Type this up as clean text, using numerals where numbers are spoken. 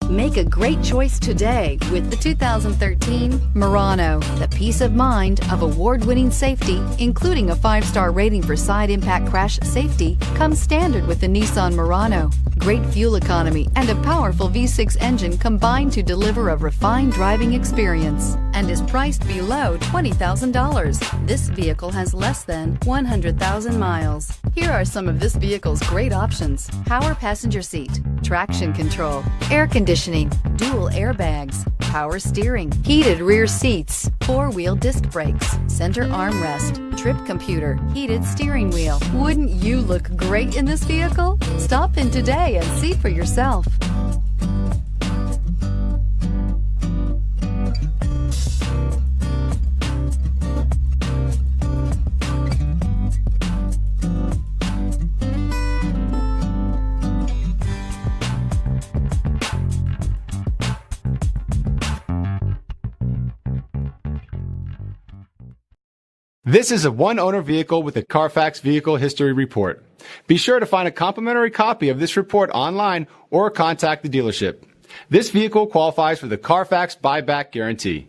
Make a great choice today with the 2013 Murano. The peace of mind of award-winning safety, including a 5-star rating for side impact crash safety, comes standard with the Nissan Murano. Great fuel economy and a powerful V6 engine combine to deliver a refined driving experience and is priced below $20,000. This vehicle has less than 100,000 miles. Here are some of this vehicle's great options: power passenger seat, traction control, air conditioning, dual airbags, power steering, heated rear seats, 4-wheel disc brakes, center armrest, trip computer, heated steering wheel. Wouldn't you look great in this vehicle? Stop in today and see for yourself. This is a one-owner vehicle with a CARFAX Vehicle History Report. Be sure to find a complimentary copy of this report online or contact the dealership. This vehicle qualifies for the CARFAX Buyback Guarantee.